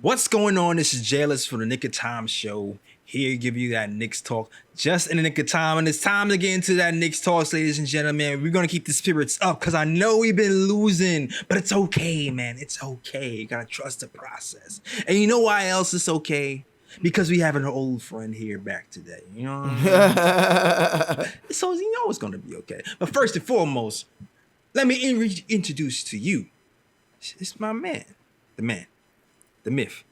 What's going on? This is Jailers for the Nick of Time show. Here to give you that Knicks talk just in the nick of time. And it's time to get into that Knicks talk, ladies and gentlemen. We're going to keep the spirits up because I know we've been losing, but it's okay, man. It's okay. You got to trust the process. And you know why else it's okay? Because we have an old friend here back today. You know what I mean? So you know it's going to be okay. But first and foremost, let me introduce to you. It's my man. The myth,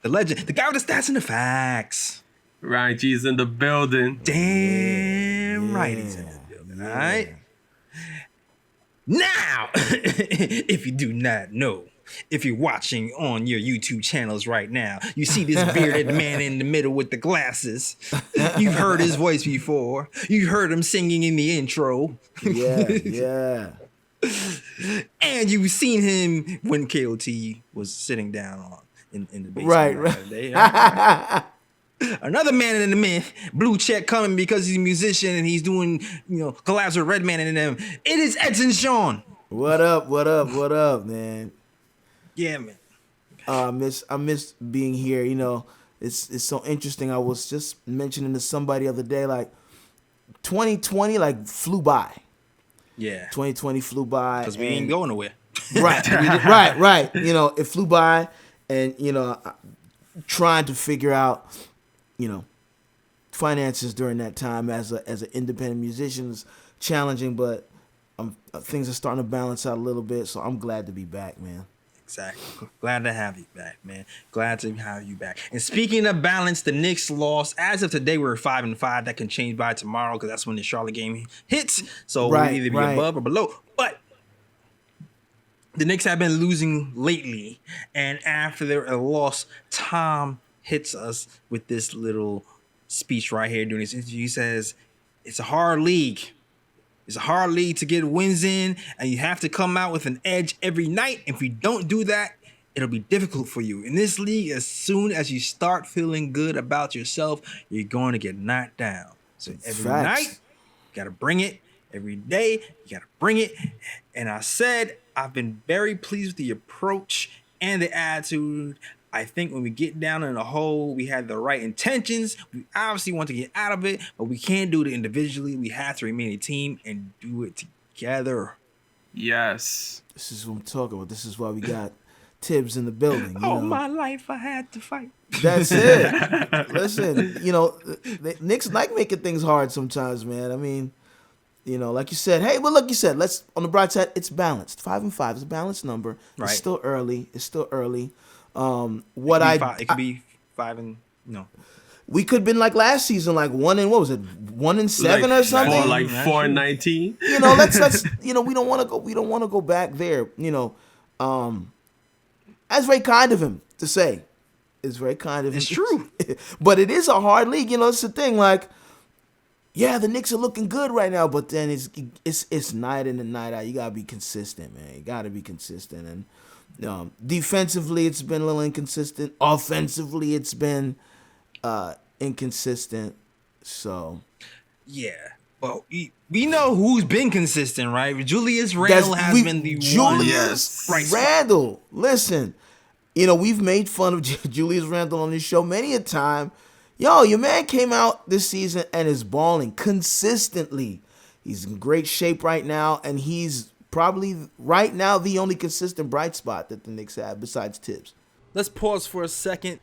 the legend, the guy with the stats and the facts. Ryan G's in the building. Damn right he's in the building, all right? Now, if you do not know, if you're watching on your YouTube channels right now, you see this bearded man in the middle with the glasses. You've heard his voice before. You heard him singing in the intro. Yeah. And you've seen him when KOT was sitting down in the basement. Right. Another man in the myth, blue check coming because he's a musician and he's doing, collabs with Redman and them. It is Edson Sean. What up, man? Yeah, man. I miss being here. It's so interesting. I was just mentioning to somebody the other day, like 2020 flew by. Yeah. 2020 flew by. Because we ain't going nowhere. Right. Right. It flew by, and trying to figure out, finances during that time as an independent musician is challenging, but things are starting to balance out a little bit. So I'm glad to be back, man. Exactly. Glad to have you back, man. Glad to have you back. And speaking of balance, the Knicks lost. As of today, we're 5-5. That can change by tomorrow because that's when the Charlotte game hits. So we'll either be above or below. But the Knicks have been losing lately. And after their loss, Tom hits us with this little speech right here during this interview. He says, it's a hard league. It's a hard league to get wins in, and you have to come out with an edge every night. If you don't do that, it'll be difficult for you. In this league, as soon as you start feeling good about yourself, you're going to get knocked down. So every night, you got to bring it. Every day, you got to bring it. And I said, I've been very pleased with the approach and the attitude. I think when we get down in the hole, we had the right intentions. We obviously want to get out of it, but we can't do it individually. We have to remain a team and do it together. Yes. This is what I'm talking about. This is why we got Tibbs in the building. All my life, I had to fight. That's it. Listen, the Knicks like making things hard sometimes, man. I mean, like you said, let's, on the bright side, it's balanced. 5-5 is a balanced number. Right. It's still early. It could be 5 and no. We could have been like last season, like 1-7 or something. Or like 4-19. Let's we don't want to go back there. That's very kind of him to say. It's very kind of him. It's true. But it is a hard league. It's the thing. Like, yeah, the Knicks are looking good right now, but then it's night in and night out. You gotta be consistent, man. You gotta be consistent. And defensively, it's been a little inconsistent. Offensively, it's been inconsistent. So, yeah. Well, we know who's been consistent, right? Julius Randle has been the one. Julius Randle. Listen, we've made fun of Julius Randle on this show many a time. Yo, your man came out this season and is balling consistently. He's in great shape right now, and he's probably right now the only consistent bright spot that the Knicks have besides Tibbs. Let's pause for a second.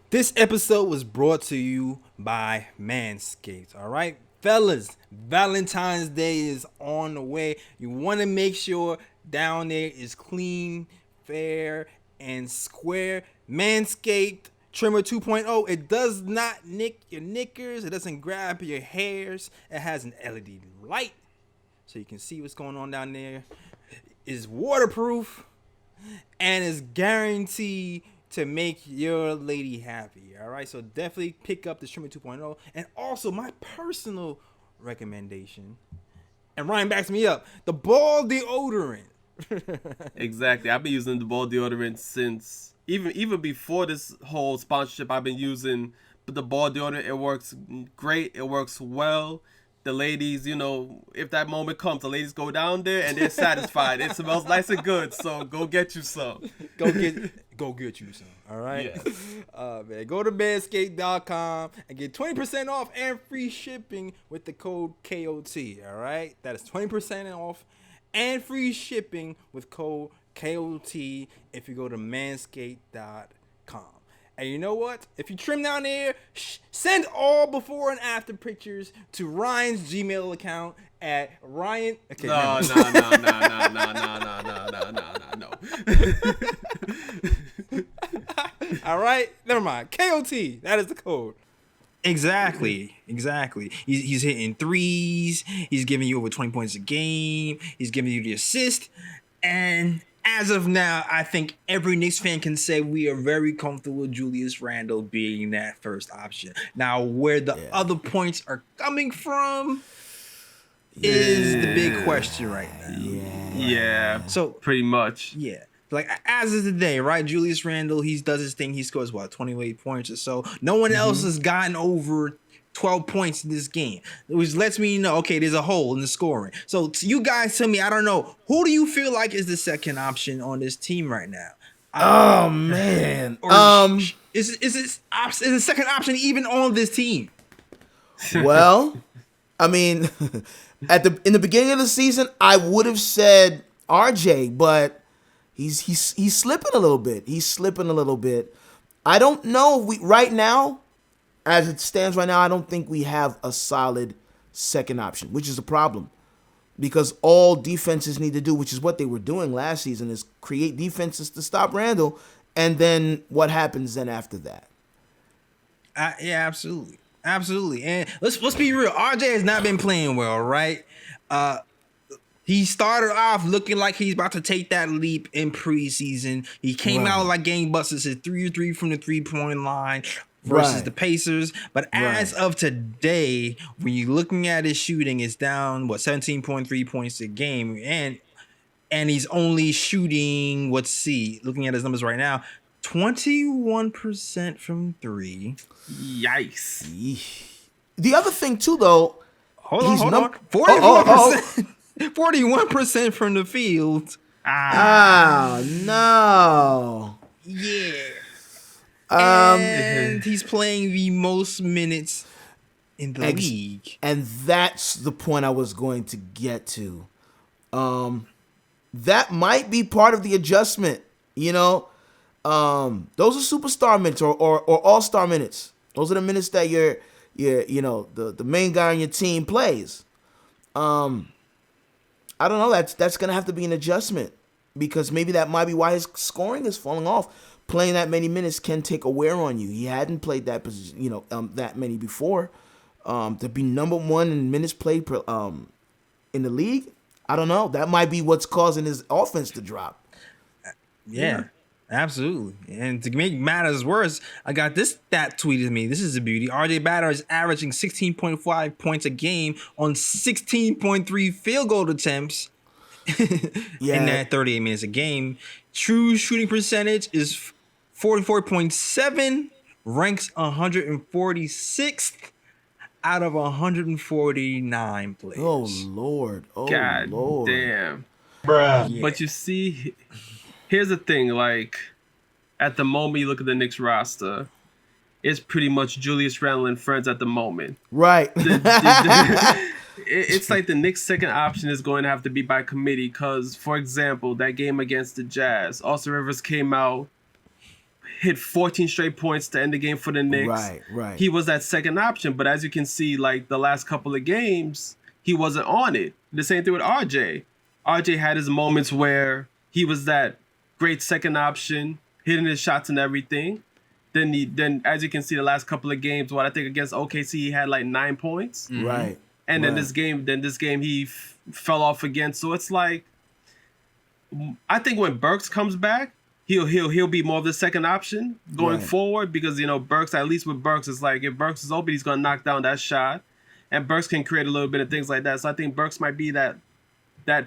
This episode was brought to you by Manscaped, all right? Fellas, Valentine's Day is on the way. You want to make sure down there is clean, fair, and square. Manscaped Trimmer 2.0, it does not nick your knickers. It doesn't grab your hairs. It has an LED light so you can see what's going on down there. It's waterproof and is guaranteed to make your lady happy. All right, so definitely pick up the Trimmer 2.0. And also my personal recommendation, and Ryan backs me up, the ball deodorant. Exactly. I've been using the ball deodorant since even before this whole sponsorship. I've been using the ball deodorant. It works great. It works well. the ladies, if that moment comes, the ladies go down there and they're satisfied. It smells nice and good, so go get you some. Go get you some. All right. Yeah. Man, go to manscaped.com and get 20% off and free shipping with the code KOT. All right, that is 20% off and free shipping with code KOT if you go to manscaped.com. And you know what? If you trim down there, send all before and after pictures to Ryan's Gmail account at Ryan. Okay, No. All right, never mind. KOT, that is the code. Exactly. He's hitting threes. He's giving you over 20 points a game. He's giving you the assist. And as of now, I think every Knicks fan can say we are very comfortable with Julius Randle being that first option. Now, where the other points are coming from is the big question right now. Yeah. So pretty much. Yeah. Like, as of today, right? Julius Randle, he does his thing. He scores, 28 points or so. No one else has gotten over 12 points in this game, which lets me know, okay, there's a hole in the scoring. So you guys tell me, I don't know, who do you feel like is the second option on this team right now? Oh, man. Is the second option even on this team? Well, I mean, in the beginning of the season, I would have said RJ, but he's slipping a little bit. I don't know. Right now, as it stands right now, I don't think we have a solid second option, which is a problem. Because all defenses need to do, which is what they were doing last season, is create defenses to stop Randle, and then what happens then after that? Yeah, absolutely. And let's be real. RJ has not been playing well, right? He started off looking like he's about to take that leap in preseason. He came out like gangbusters, hit 3-3 from the 3-point line versus the Pacers. But as of today, when you're looking at his shooting, it's down 17.3 points a game, and he's only shooting, looking at his numbers right now, 21% from three. Yikes. The other thing too, though, hold on, 41%. 41% from the field. No. Yeah. And he's playing the most minutes in the league. And that's the point I was going to get to. That might be part of the adjustment, Those are superstar minutes or all-star minutes. Those are the minutes that the main guy on your team plays. I don't know. That's gonna have to be an adjustment, because maybe that might be why his scoring is falling off. Playing that many minutes can take a wear on you. He hadn't played that position, that many before. To be number one in minutes played in the league, I don't know. That might be what's causing his offense to drop. Yeah. Absolutely. And to make matters worse, I got this stat tweeted to me. This is a beauty. RJ Barrett is averaging 16.5 points a game on 16.3 field goal attempts in that 38 minutes a game. True shooting percentage is 44.7, ranks 146th out of 149 players. Oh, Lord. God Lord. Damn. Bruh. Yeah. But you see, here's the thing, at the moment you look at the Knicks roster, it's pretty much Julius Randle and friends at the moment. Right. It's like the Knicks' second option is going to have to be by committee because, for example, that game against the Jazz, Austin Rivers came out, hit 14 straight points to end the game for the Knicks. Right. He was that second option, but as you can see, the last couple of games, he wasn't on it. The same thing with RJ. RJ had his moments where he was that great second option, hitting his shots and everything. Then as you can see, the last couple of games, I think against OKC, he had 9 points. Mm-hmm. Right. And then this game he fell off again. So it's I think when Burks comes back, he'll be more of the second option going forward, because Burks, at least with Burks, it's if Burks is open, he's gonna knock down that shot, and Burks can create a little bit of things like that. So I think Burks might be that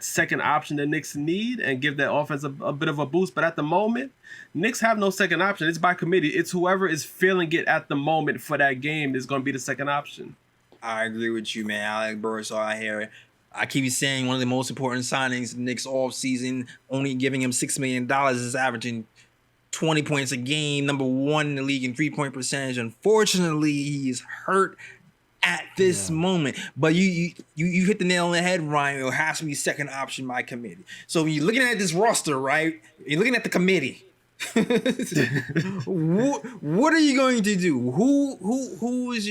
second option the Knicks need and give that offense a bit of a boost. But at the moment, Knicks have no second option. It's by committee. It's whoever is feeling it at the moment for that game is going to be the second option. I agree with you, man. Alec Burks out here. I keep saying one of the most important signings in the Knicks offseason, only giving him $6 million, is averaging 20 points a game, number 1 in the league in 3-point percentage. Unfortunately, he is hurt at this moment. But you hit the nail on the head, Ryan. It has to be second option by committee. So when you're looking at this roster, right? You're looking at the committee. what are you going to do? Who is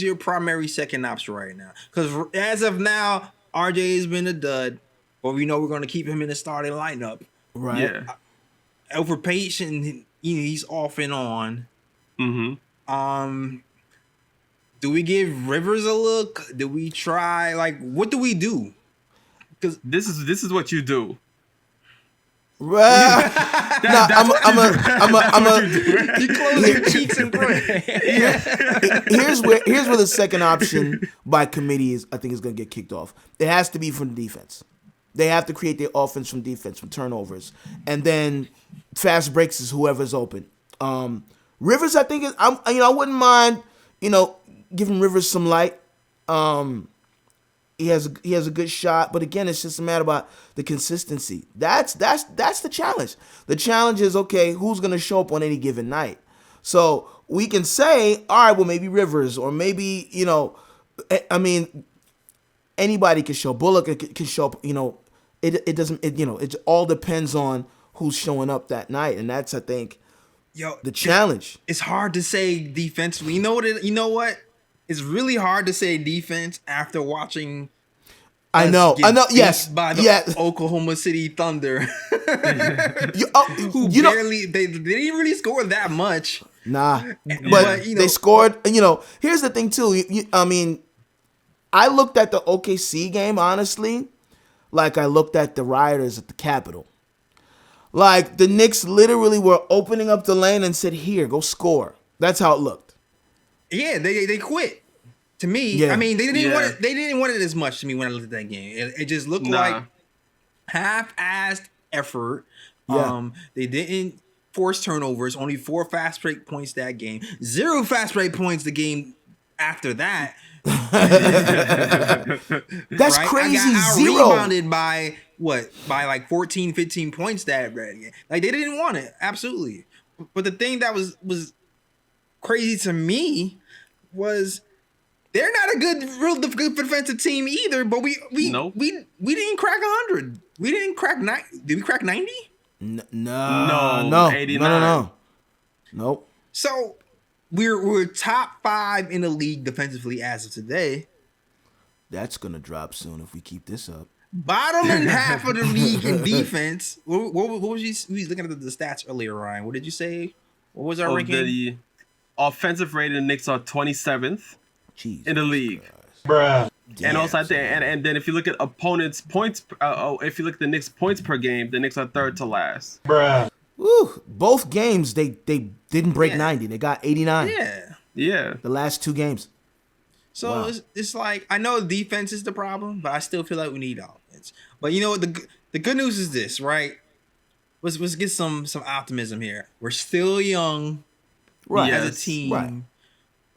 your primary second option right now? Because as of now, RJ has been a dud, but we know we're going to keep him in the starting lineup. Right. Yeah. Over Payton, he's off and on. Mm-hmm. Do we give Rivers a look? Do we try? Like, what do we do? Because this is what you do. I'm You close your cheeks and pray. Here's where the second option by committee I think is going to get kicked off. It has to be from the defense. They have to create their offense from defense, from turnovers, and then fast breaks is whoever's open. Rivers, I think, I wouldn't mind, giving Rivers some light. He has a good shot, but again, it's just a matter about the consistency. That's the challenge. The challenge is, okay, who's going to show up on any given night? So we can say, all right, well, maybe Rivers, or maybe, anybody can show. Bullock can show up. It all depends on who's showing up that night, and that's, I think, the challenge. It's hard to say defensively. You know what? It's really hard to say defense after watching. I know. Yes, by the Oklahoma City Thunder, who barely they didn't really score that much. Nah, but they scored. Here's the thing too. I looked at the OKC game honestly, like I looked at the rioters at the Capitol. Like the Knicks literally were opening up the lane and said, "Here, go score." That's how it looked. Yeah, they quit. To me, yeah. I mean, they didn't want it. They didn't want it as much to me when I looked at that game. It just looked like half-assed effort. Yeah. They didn't force turnovers. Only 4 fast break points that game. 0 fast break points the game after that. That's right? crazy. I 0 rebounded by like 14, 15 points that game. Like they didn't want it. Absolutely. But the thing that was crazy to me was they're not a good defensive team either. But we didn't crack 100. We didn't crack 90. Did we crack 90? No, 89. No. Nope. So we're top 5 in the league defensively as of today. That's gonna drop soon if we keep this up. Bottom in half of the league in defense. What was you looking at the stats earlier, Ryan? What did you say? What was our ranking? The offensive rating, the Knicks are 27th in the league. Bruh. And also, I think, and then if you look at opponents' points, if you look at the Knicks' points per game, the Knicks are 3rd to last. Bruh. Woo. Both games they didn't break 90. They got 89. Yeah. The last 2 games. So it's like, I know defense is the problem, but I still feel like we need offense. But you know what? The good news is this, right? Let's get some optimism here. We're still young, right? As a team. Right.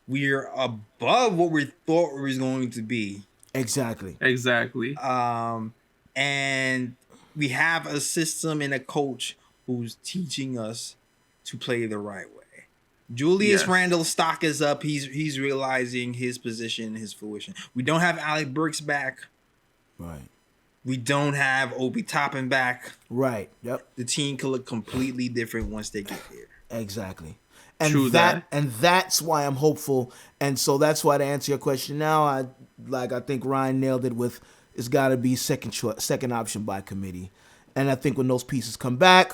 We're above what we thought we was going to be. Exactly. And we have a system and a coach who's teaching us to play the right way. Julius Randle's stock is up. He's realizing his position, his fruition. We don't have Alec Burks back. Right. We don't have Obi Toppin back. Right. Yep. The team could look completely different once they get there. Exactly. And that's why I'm hopeful. And so that's why, to answer your question now, I think Ryan nailed it with, it's got to be second option by committee. And I think when those pieces come back,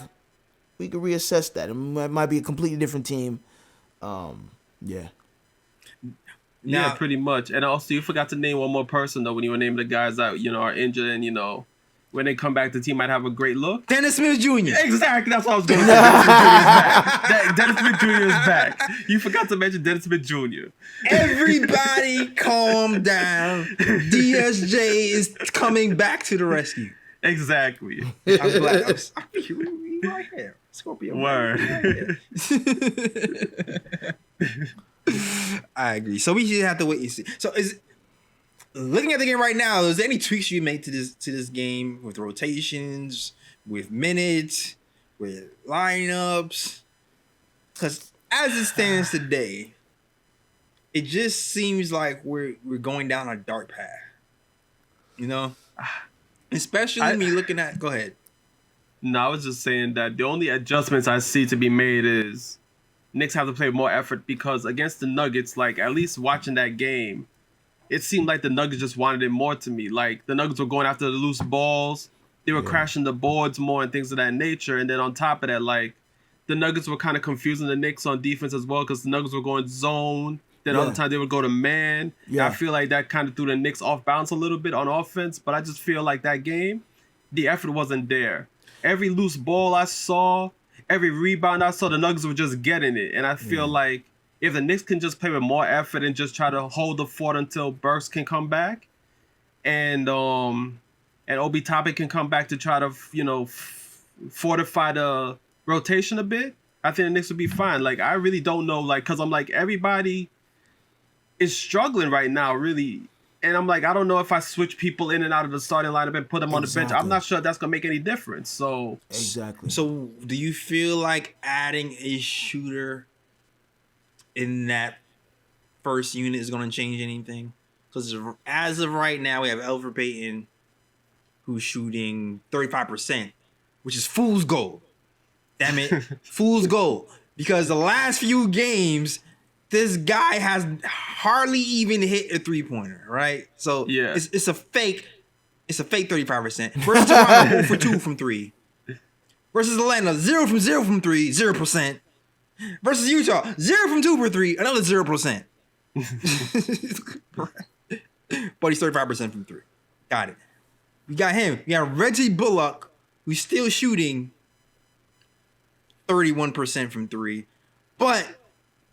we can reassess that. It might be a completely different team. Yeah, pretty much. And also, you forgot to name one more person, though, when you were naming the guys that, are injured and, when they come back, the team might have a great look. Dennis Smith Jr. Exactly. That's what I was going to say. Dennis Smith Jr. is back. You forgot to mention Dennis Smith Jr. Everybody calm down. DSJ is coming back to the rescue. Exactly. I'm glad. I'm right here. Scorpio. Word. I agree. So we should have to wait and see. So looking at the game right now, is there any tweaks you made to this game with rotations, with minutes, with lineups? Because as it stands today, it just seems like we're going down a dark path. You know? Especially me looking at... Go ahead. No, I was just saying that the only adjustments I see to be made is Knicks have to play more effort because against the Nuggets, like at least watching that game, it seemed like the Nuggets just wanted it more to me. Like the Nuggets were going after the loose balls. They were crashing the boards more and things of that nature. And then on top of that, like the Nuggets were kind of confusing the Knicks on defense as well because the Nuggets were going zone. Then other times they would go to man. Yeah. I feel like that kind of threw the Knicks off balance a little bit on offense. But I just feel like that game, the effort wasn't there. Every loose ball I saw, every rebound I saw, the Nuggets were just getting it. And I feel like if the Knicks can just play with more effort and just try to hold the fort until Burks can come back, and Obi Toppin can come back to try to, fortify the rotation a bit, I think the Knicks would be fine. Like, I really don't know, like, because I'm like, everybody is struggling right now, really. And I'm like, I don't know if I switch people in and out of the starting lineup and put them on the bench. I'm not sure that's going to make any difference. So So do you feel like adding a shooter in that first unit is going to change anything? Because as of right now, we have Elfrid Payton, who's shooting 35%, which is fool's gold. Damn it, fool's gold. Because the last few games, this guy has hardly even hit a three-pointer, right? So it's a fake 35%. Versus Toronto, 0 for 2 from 3. Versus Atlanta, 0 from 0%. Versus Utah, 0 from 2 for 3, another 0%. But he's 35% from 3. Got it. We got him. We got Reggie Bullock, who's still shooting 31% from 3. But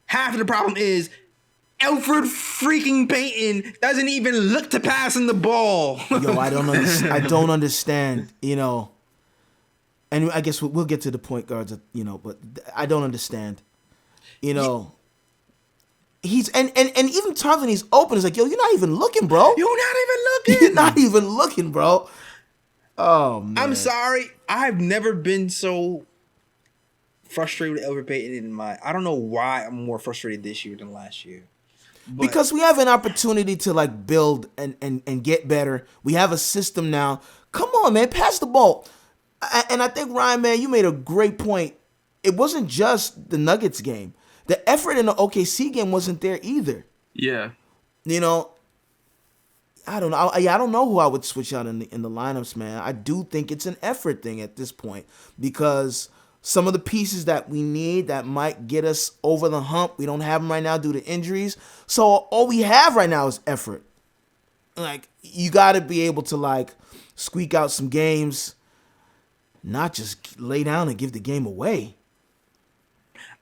half of the problem is Elfrid freaking Payton doesn't even look to pass in the ball. Yo, I don't understand, And I guess we'll get to the point guards, but I don't understand. He's and even times when he's open, it's like, yo, you're not even looking, bro. You're not even looking, bro. Oh man. I'm sorry. I've never been so frustrated with Elfrid Payton I don't know why I'm more frustrated this year than last year. But because we have an opportunity to like build and get better. We have a system now. Come on, man, pass the ball. And I think, Ryan, man, you made a great point. It wasn't just the Nuggets game. The effort in the OKC game wasn't there either. Yeah. I don't know. I don't know who I would switch out in the lineups, man. I do think it's an effort thing at this point because some of the pieces that we need that might get us over the hump, we don't have them right now due to injuries. So all we have right now is effort. Like, you got to be able to, like, squeak out some games, not just lay down and give the game away.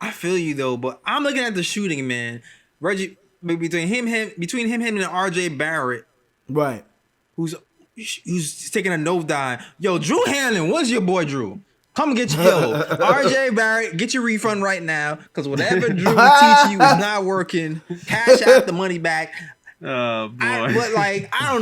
I feel you, though, but I'm looking at the shooting, man. Reggie, between him, and RJ Barrett, right, who's taking a nosedive. Yo, Drew Hanlon, what's your boy Drew? Come get your RJ Barrett, get your refund right now, because whatever Drew teach you is not working. Cash out the money back. Oh boy. I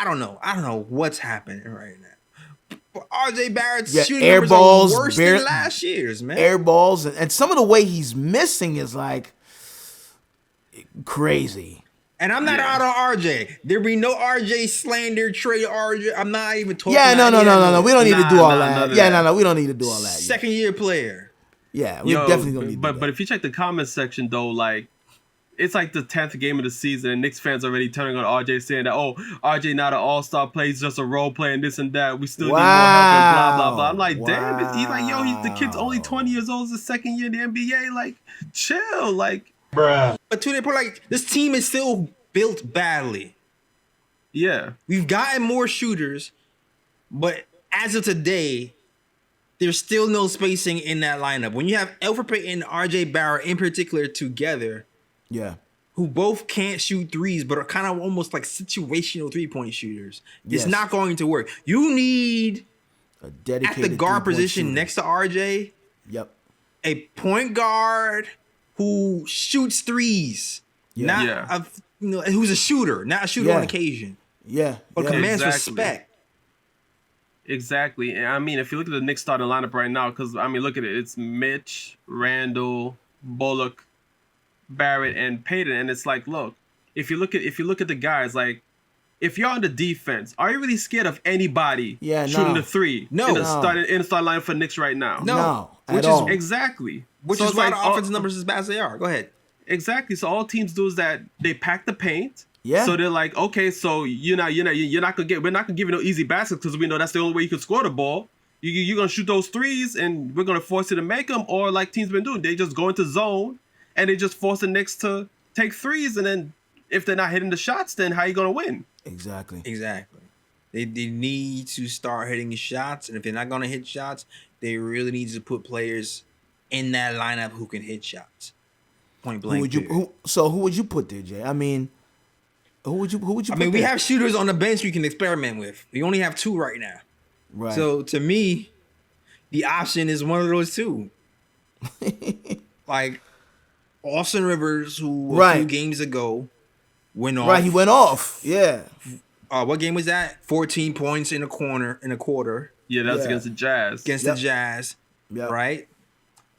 don't know what's happening right now. But RJ Barrett's shooting numbers are worse than last year's, man. Air balls, and some of the way he's missing is like crazy. And I'm not out on RJ. There be no RJ slander, trade RJ. I'm not even talking. Yeah, no. We don't need to do all that. Yeah, no. We don't need to do all that. Second year player. Yeah, we definitely don't need to do that. But if you check the comments section though, like it's like the 10th game of the season, and Knicks fans already turning on RJ saying that, RJ not an all-star player, he's just a role player and this and that. We still need more help and blah, blah, blah. I'm like, damn, he's like, the kid's only 20 years old, it's his second year in the NBA. Like, chill, like. Bruh. But to the point, like, this team is still built badly. Yeah. We've gotten more shooters, but as of today, there's still no spacing in that lineup. When you have Elfrid Payton and RJ Barrett in particular together, who both can't shoot threes, but are kind of almost like situational three-point shooters, it's not going to work. You need a dedicated at the guard position shooter next to RJ, a point guard who shoots threes, who's a shooter, not a shooter on occasion. Yeah, but commands respect. Exactly. And I mean, if you look at the Knicks starting lineup right now, because I mean, look at it. It's Mitch, Randle, Bullock, Barrett, and Payton, and it's like, look, if you look at the guys, like, if you're on the defense, are you really scared of anybody shooting the three? No. In the starting line for Knicks right now. No. Which is exactly. Which is why the offensive numbers as bad as they are. Go ahead. Exactly. So all teams do is that they pack the paint. Yeah. So they're like, okay, so we're not gonna give you no easy baskets because we know that's the only way you can score the ball. You're gonna shoot those threes, and we're gonna force you to make them. Or like teams been doing, they just go into zone and they just force the Knicks to take threes, and then if they're not hitting the shots, then how you gonna win? Exactly. They need to start hitting shots, and if they're not gonna hit shots, they really need to put players in that lineup who can hit shots. Point blank. Who would you put there, Jay? I mean, who would you put I mean, we there? have shooters on the bench we can experiment with. We only have 2 right now. Right. So to me, the option is one of those 2. Like Austin Rivers, who a few games ago went off. Right, he went off. Yeah. What game was that? 14 points in a quarter. Yeah, that's against the Jazz. The Jazz, right?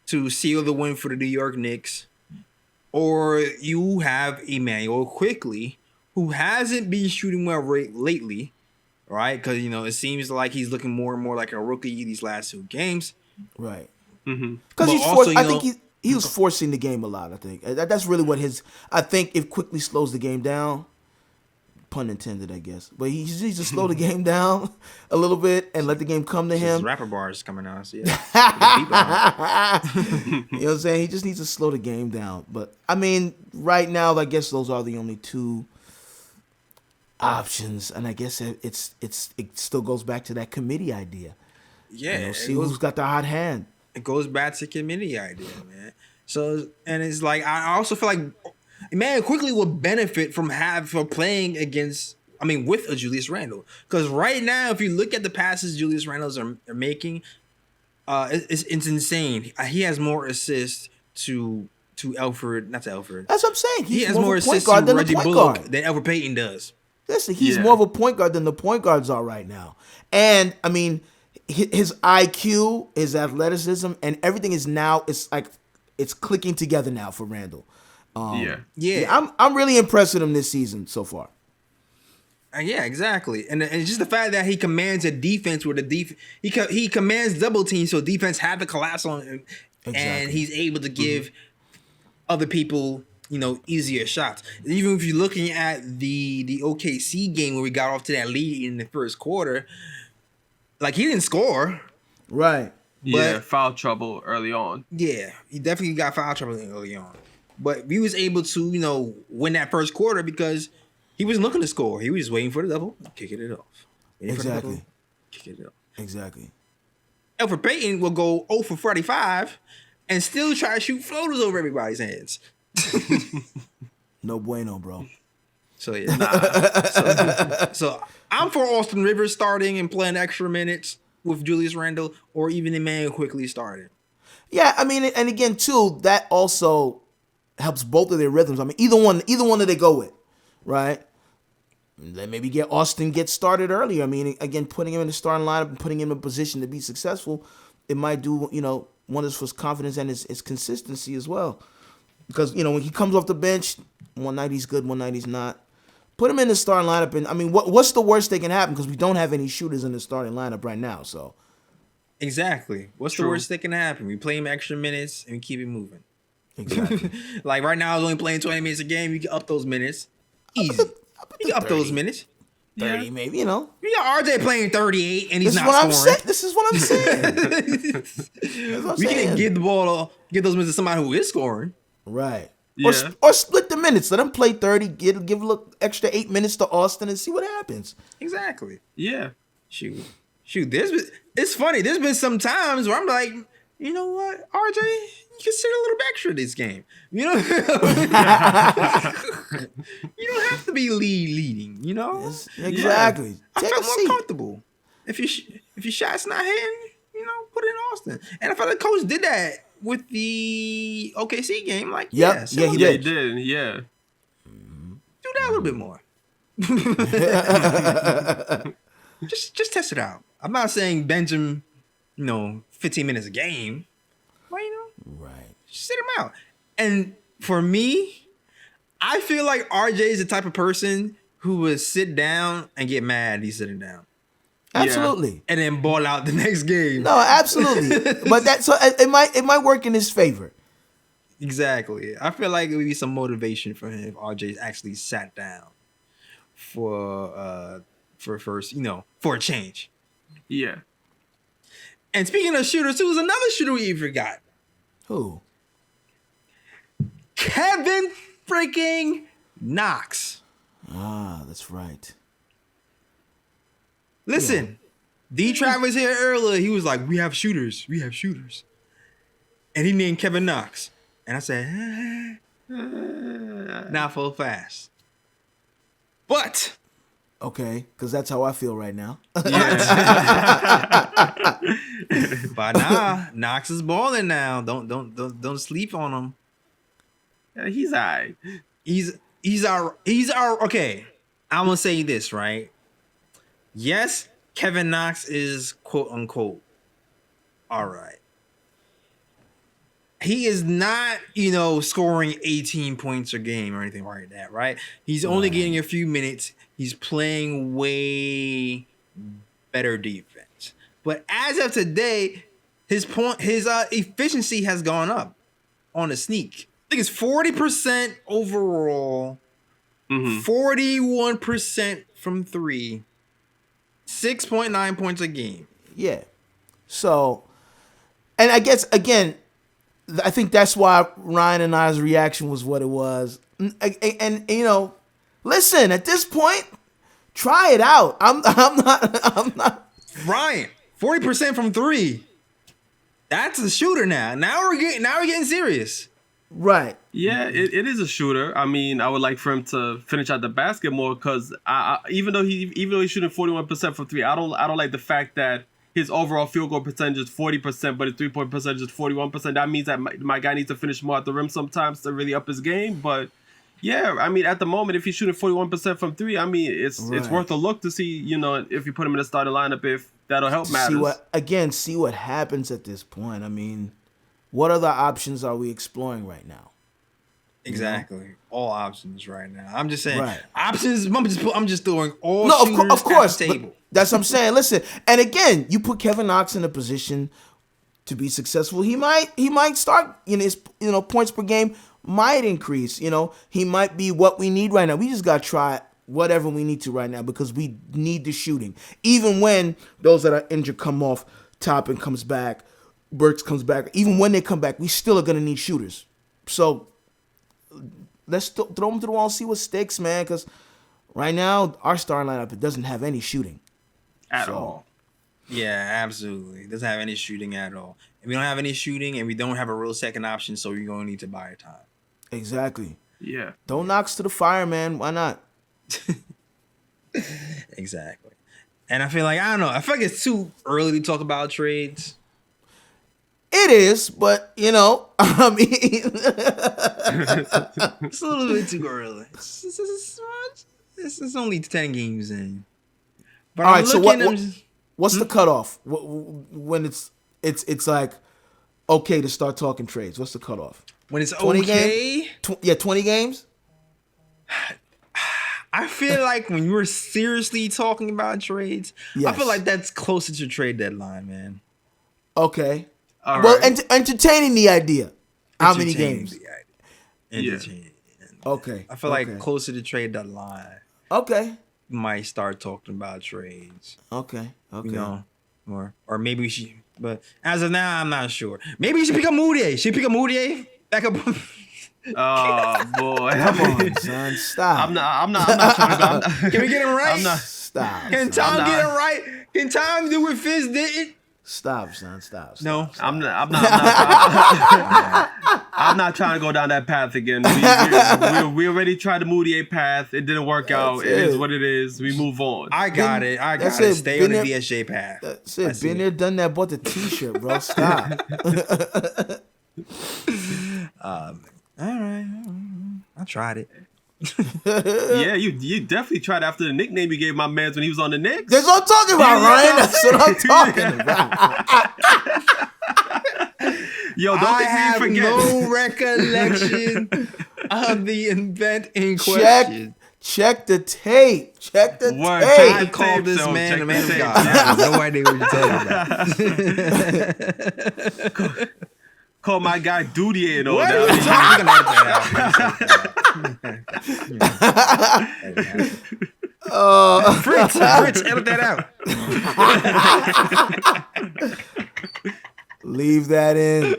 To seal the win for the New York Knicks. Or you have Emmanuel Quickly, who hasn't been shooting well lately, right? Because, it seems like he's looking more and more like a rookie these last 2 games. Right. Mm-hmm. Because I think he was forcing the game a lot, I think. That's really what I think if Quickly slows the game down, pun intended, I guess. But he just needs to slow the game down a little bit and let the game come to him. His rapper bars coming out. So you know what I'm saying? He just needs to slow the game down. But, I mean, right now, I guess those are the only 2 options. And I guess it still goes back to that committee idea. Yeah. See who's got the hot hand. It goes back to committee idea, man. So, and it's like, I also feel like Emmanuel Quickly would benefit from playing with a Julius Randle. Because right now, if you look at the passes Julius Randle's are making, it's insane. He has more assists to Elfrid, not to Elfrid. That's what I'm saying. He has more assists to Reggie Bullock than Elfrid Payton does. Listen, he's more of a point guard than the point guards are right now. And, I mean, his IQ, his athleticism, and everything is now, it's clicking together now for Randle. I'm really impressed with him this season so far. Yeah, exactly, and it's just the fact that he commands a defense where he commands double teams, so defense had to collapse on him, and he's able to give other people easier shots. Even if you're looking at the OKC game where we got off to that lead in the first quarter, like he didn't score, right? But foul trouble early on. Yeah, he definitely got foul trouble early on. But he was able to, win that first quarter because he wasn't looking to score. He was just waiting for the double, kicking it off. Exactly. Kicking it off. Exactly. Elfrid Payton will go 0 for 45 and still try to shoot floaters over everybody's heads. No bueno, bro. So, yeah. So I'm for Austin Rivers starting and playing extra minutes with Julius Randle or even Emmanuel Quickly starting. Yeah, I mean, and again, too, that also helps both of their rhythms. I mean, either one that they go with, right? Then maybe Austin get started earlier. I mean, again, putting him in the starting lineup and putting him in a position to be successful, it might do, wonders for his confidence and his consistency as well. Because, when he comes off the bench, one night he's good, one night he's not. Put him in the starting lineup, and I mean, what's the worst that can happen? Because we don't have any shooters in the starting lineup right now, so. Exactly. What's the worst that can happen? We play him extra minutes and we keep it moving. Exactly. Like right now, I was only playing 20 minutes a game. You can up those minutes. Easy. You can up those minutes. 30, maybe, You got RJ playing 38 and he's not scoring. This is what I'm saying. We can give those minutes to somebody who is scoring. Right. Yeah. Or split the minutes. Let them play 30. Give a little extra 8 minutes to Austin and see what happens. Exactly. Yeah. Shoot. It's funny. There's been some times where I'm like, you know what, RJ, you can sit a little bit extra this game. You don't have to be leading. Exactly. I felt more comfortable. If your shot's not hitting, put it in Austin. And I felt like Coach did that with the OKC game. Like, Yep. Yeah, he did. He did. Yeah. Do that a little bit more. just test it out. I'm not saying bench him, 15 minutes a game. Well, Right. Just sit him out. And for me, I feel like RJ is the type of person who would sit down and get mad he's sitting down. Absolutely. And then ball out the next game. No, absolutely. But it might work in his favor. Exactly. I feel like it would be some motivation for him if RJ actually sat down for first, for a change. Yeah. And speaking of shooters, who's another shooter we forgot? Who? Kevin freaking Knox. Ah, that's right. Listen, D. Travis here earlier, he was like, we have shooters. And he named Kevin Knox. And I said, not full fast. But Okay, because that's how I feel right now. but nah, Knox is balling now. Don't sleep on him. Yeah, he's all right. He's our okay. I'm gonna say this, right? Yes, Kevin Knox is quote unquote all right. He is not, scoring 18 points a game or anything like that, right? He's only getting a few minutes. He's playing way better defense. But as of today, his efficiency has gone up on a sneak. I think it's 40% overall, 41% from three, 6.9 points a game. Yeah. So, and I guess, again, I think that's why Ryan and I's reaction was what it was. And listen, at this point, try it out. I'm not. Ryan, 40% from three. That's a shooter now. Now we're getting serious. Right. Yeah, it is a shooter. I mean, I would like for him to finish out the basket more because even though he's shooting 41% from three, I don't like the fact that his overall field goal percentage is 40%, but his 3-point percentage is 41%. That means that my guy needs to finish more at the rim sometimes to really up his game. But yeah, I mean, at the moment, if he's shooting 41% from three, I mean, it's worth a look to see, if you put him in the starting lineup, if that'll help matters. See what happens at this point. I mean, what other options are we exploring right now? Exactly. All options right now. I'm just saying Right. options. I'm just throwing all shooters of course. at the table. That's what I'm saying. Listen, and again, you put Kevin Knox in a position to be successful. He might start. His points per game might increase. He might be what we need right now. We just got to try whatever we need to right now because we need the shooting. Even when those that are injured come off, Toppin comes back, Burks comes back. Even when they come back, we still are gonna need shooters. So let's throw them to the wall and see what sticks, man. Because right now our starting lineup, it doesn't have any shooting at all. Yeah, absolutely. It doesn't have any shooting at all. And we don't have any shooting, and we don't have a real second option, so you're gonna need to buy your time. Exactly. Yeah. Don't Knox to the fire, man. Why not? Exactly. And I feel like I feel like it's too early to talk about trades. It is, but I mean, It's a little bit too early. It's only 10 games in. But all I'm right. So looking, what's the cutoff when it's like okay to start talking trades? What's the cutoff? when it's 20 okay. 20 games. I feel like when you're seriously talking about trades, I feel like that's closer to trade deadline, man. Okay. All Well, right. entertaining the idea. How many Entertain games? the idea. Yeah. Entertain. Okay. I feel like closer to trade deadline, Okay. we might start talking about trades. Okay. Or maybe we should. But as of now, I'm not sure. Maybe you should pick up Moutier. Should we pick up Moutier back up? Oh boy. Come on, son. Stop. I'm not trying to go. Can we get him right? I'm not. Stop. Can Tom get it right? Can Tom do what Fizz did? Stop, son. Stop. No. I'm not trying to go down that path again. We already tried the Moutier path. It didn't work out. It is what it is. We move on. I got it. That's it. Stay on the Been there- DSJ path. That's it. Been there, done that. Bought the T-shirt, bro. Stop. All right. I tried it. Yeah, you definitely tried after the nickname you gave my man when he was on the Knicks. That's what I'm talking about, Ryan. That's what I'm talking about. Yo, don't think have we forget. no recollection of the event in question. Check the tape. Check the Word, tape. I called this man a man of God. I have no idea what you're talking about. Call my guy Dudier and all What that. are you talking about? Fritz, edit that out. Leave that in.